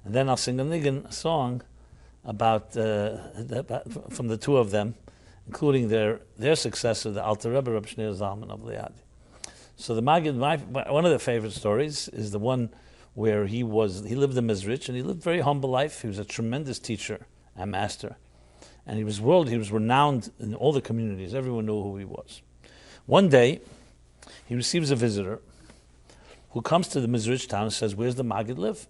And then I'll sing a niggin, a song about from the two of them, including their successor, the Alter Rebbe, Reb Shneur Zalman of Liadi. So the Maggid, one of the favorite stories is the one where he lived in Mizrich, and he lived a very humble life. He was a tremendous teacher and master. And he was renowned in all the communities. Everyone knew who he was. One day, he receives a visitor who comes to the Mizrich town and says, "Where's the Maggid live?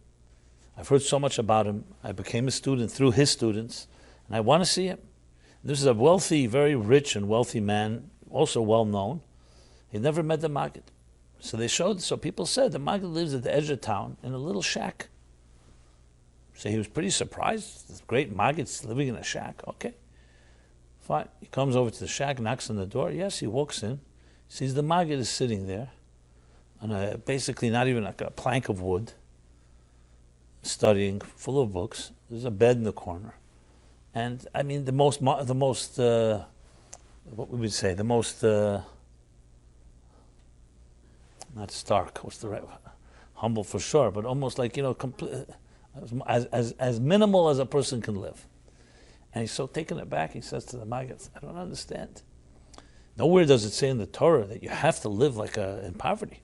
I've heard so much about him. I became a student through his students, and I want to see him." This is a wealthy, very rich and wealthy man, also well known. He never met the Maggid. So people said the Maggid lives at the edge of town in a little shack. So he was pretty surprised. This great Maggid's living in a shack. Okay, fine. He comes over to the shack, knocks on the door. Yes, he walks in, sees the Maggid is sitting there on basically not even like a plank of wood, studying, full of books. There's a bed in the corner. And I mean, the most what would we say, the most, not stark, what's the right word? Humble for sure, but almost like, as minimal as a person can live. And he's so taken aback, he says to the Maggid, "I don't understand. Nowhere does it say in the Torah that you have to live in poverty.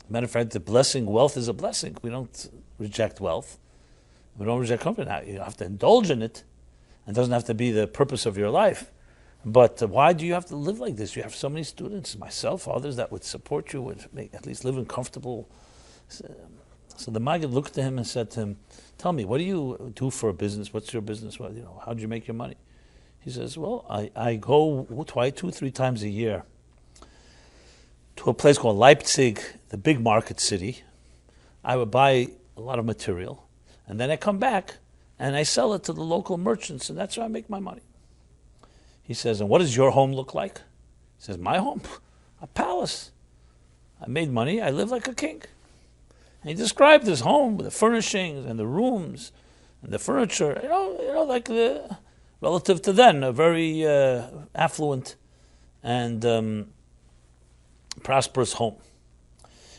Matter of fact, wealth is a blessing. We don't reject wealth. We don't reject comfort. Now, you have to indulge in it. It doesn't have to be the purpose of your life. But why do you have to live like this? You have so many students, myself, others that would support you, would at least live in comfortable." So the Maggid looked to him and said to him, "Tell me, what do you do for a business? What's your business? How do you make your money?" He says, "Well, I go 2-3 times a year to a place called Leipzig, the big market city. I would buy a lot of material, and then I come back and I sell it to the local merchants, and that's how I make my money." He says, "And what does your home look like?" He says, "My home? A palace. I made money, I live like a king." And he described his home with the furnishings and the rooms and the furniture, like relative to then, a very affluent and prosperous home.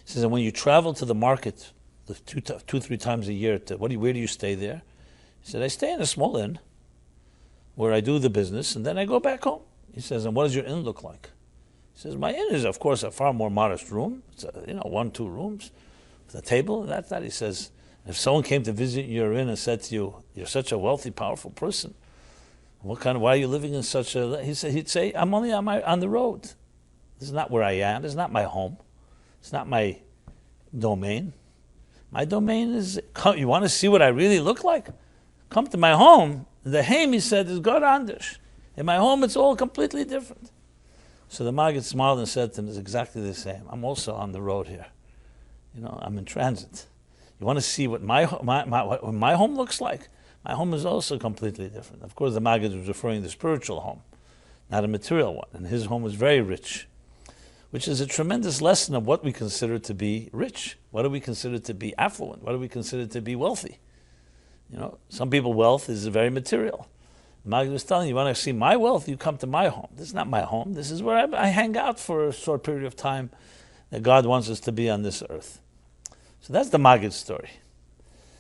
He says, "And when you travel to the market 2-3 times a year, where do you stay there?" He said, "I stay in a small inn where I do the business, and then I go back home." He says, "And what does your inn look like?" He says, "My inn is, of course, a far more modest room. It's 1-2 rooms with a table, and that's that." He says, "If someone came to visit your inn and said to you, 'You're such a wealthy, powerful person, why are you living in such a,'" he'd say, "I'm only on the road. This is not where I am. This is not my home. It's not my domain. My domain is, you want to see what I really look like? Come to my home." The Haim, he said, is God Anders. In my home, it's all completely different. So the Maggid smiled and said to him, "It's exactly the same. I'm also on the road here. I'm in transit. You want to see what my home looks like? My home is also completely different." Of course, the Maggid was referring to the spiritual home, not a material one. And his home was very rich, which is a tremendous lesson of what we consider to be rich. What do we consider to be affluent? What do we consider to be wealthy? Some people, wealth is very material. The Maggid was telling you, want to see my wealth, you come to my home. This is not my home. This is where I hang out for a short period of time that God wants us to be on this earth. So that's the Maggid story.